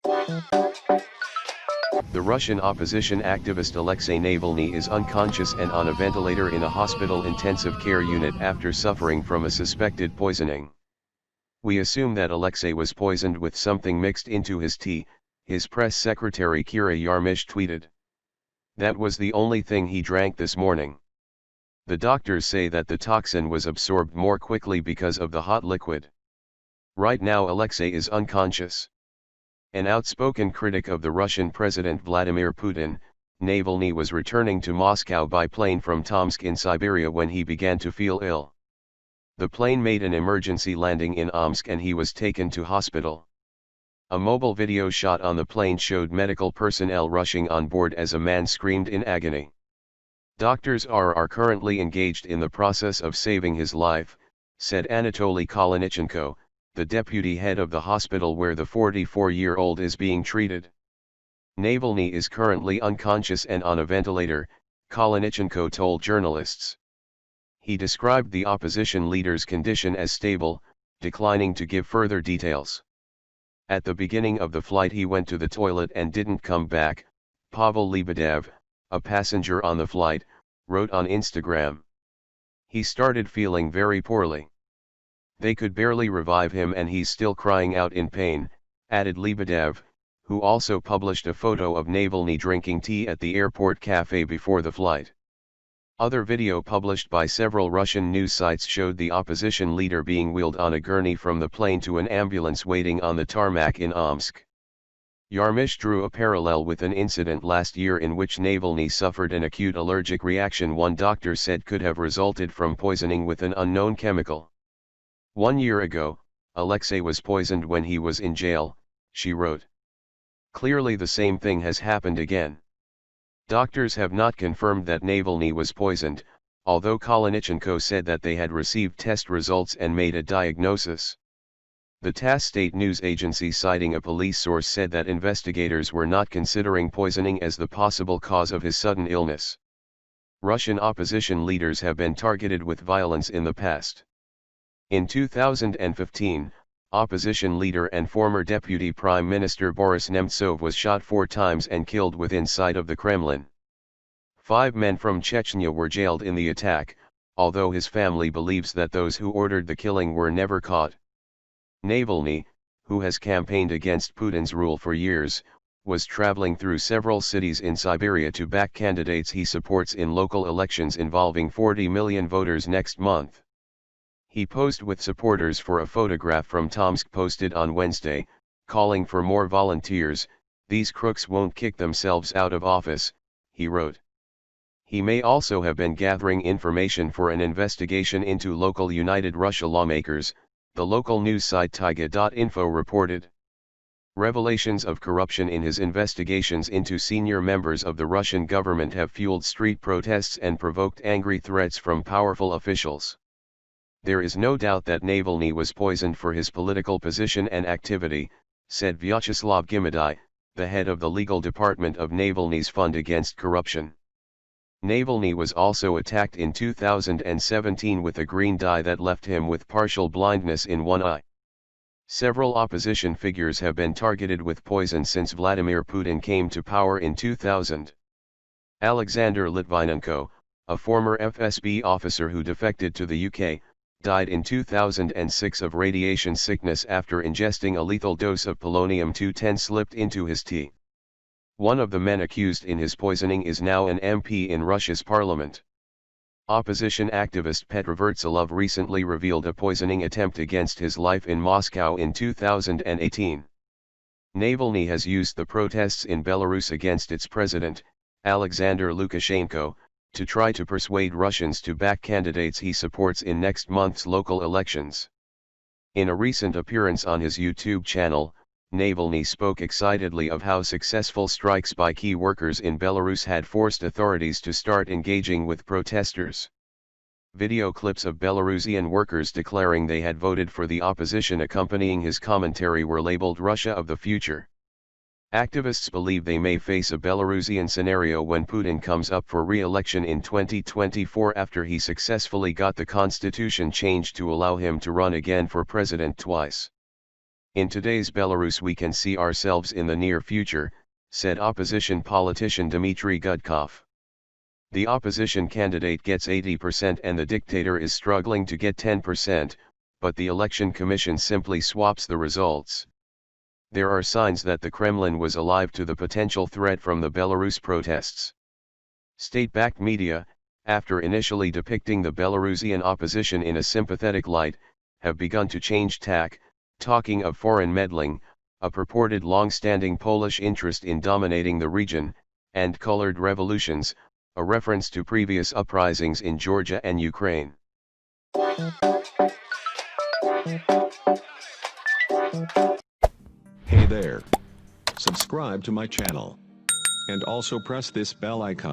The Russian opposition activist Alexei Navalny is unconscious and on a ventilator in a hospital intensive care unit after suffering from a suspected poisoning. "We assume that Alexei was poisoned with something mixed into his tea," his press secretary Kira Yarmysh tweeted. "That was the only thing he drank this morning. The doctors say that the toxin was absorbed more quickly because of the hot liquid. Right now Alexei is unconscious." An outspoken critic of the Russian President Vladimir Putin, Navalny was returning to Moscow by plane from Tomsk in Siberia when he began to feel ill. The plane made an emergency landing in Omsk and he was taken to hospital. A mobile video shot on the plane showed medical personnel rushing on board as a man screamed in agony. "Doctors are currently engaged in the process of saving his life," said Anatoly Kolynichenko, the deputy head of the hospital where the 44-year-old is being treated. "Navalny is currently unconscious and on a ventilator," Kolynichenko told journalists. He described the opposition leader's condition as stable, declining to give further details. "At the beginning of the flight he went to the toilet and didn't come back," Pavel Lebedev, a passenger on the flight, wrote on Instagram. "He started feeling very poorly. They could barely revive him and he's still crying out in pain," added Lebedev, who also published a photo of Navalny drinking tea at the airport cafe before the flight. Other video published by several Russian news sites showed the opposition leader being wheeled on a gurney from the plane to an ambulance waiting on the tarmac in Omsk. Yarmysh drew a parallel with an incident last year in which Navalny suffered an acute allergic reaction one doctor said could have resulted from poisoning with an unknown chemical. "1 year ago, Alexei was poisoned when he was in jail," she wrote. "Clearly the same thing has happened again." Doctors have not confirmed that Navalny was poisoned, although Kolynichenko said that they had received test results and made a diagnosis. The TASS state news agency citing a police source said that investigators were not considering poisoning as the possible cause of his sudden illness. Russian opposition leaders have been targeted with violence in the past. In 2015, opposition leader and former deputy prime minister Boris Nemtsov was shot 4 times and killed within sight of the Kremlin. 5 men from Chechnya were jailed in the attack, although his family believes that those who ordered the killing were never caught. Navalny, who has campaigned against Putin's rule for years, was traveling through several cities in Siberia to back candidates he supports in local elections involving 40 million voters next month. He posed with supporters for a photograph from Tomsk posted on Wednesday, calling for more volunteers. "These crooks won't kick themselves out of office," he wrote. He may also have been gathering information for an investigation into local United Russia lawmakers, the local news site Taiga.info reported. Revelations of corruption in his investigations into senior members of the Russian government have fueled street protests and provoked angry threats from powerful officials. "There is no doubt that Navalny was poisoned for his political position and activity," said Vyacheslav Gimidai, the head of the legal department of Navalny's Fund Against Corruption. Navalny was also attacked in 2017 with a green dye that left him with partial blindness in one eye. Several opposition figures have been targeted with poison since Vladimir Putin came to power in 2000. Alexander Litvinenko, a former FSB officer who defected to the UK, died in 2006 of radiation sickness after ingesting a lethal dose of polonium-210 slipped into his tea. One of the men accused in his poisoning is now an MP in Russia's parliament. Opposition activist Petr Vertsilov recently revealed a poisoning attempt against his life in Moscow in 2018. Navalny has used the protests in Belarus against its president, Alexander Lukashenko, to try to persuade Russians to back candidates he supports in next month's local elections. In a recent appearance on his YouTube channel, Navalny spoke excitedly of how successful strikes by key workers in Belarus had forced authorities to start engaging with protesters. Video clips of Belarusian workers declaring they had voted for the opposition accompanying his commentary were labeled "Russia of the Future." Activists believe they may face a Belarusian scenario when Putin comes up for re-election in 2024 after he successfully got the constitution changed to allow him to run again for president twice. In today's Belarus we can see ourselves in the near future, said opposition politician Dmitry Gudkov. The opposition candidate gets 80% and the dictator is struggling to get 10%, but the election commission simply swaps the results. There are signs that the Kremlin was alive to the potential threat from the Belarus protests. State-backed media, after initially depicting the Belarusian opposition in a sympathetic light, have begun to change tack, talking of foreign meddling, a purported long-standing Polish interest in dominating the region, and colored revolutions, a reference to previous uprisings in Georgia and Ukraine. Hey there. Subscribe to my channel. And also press this bell icon.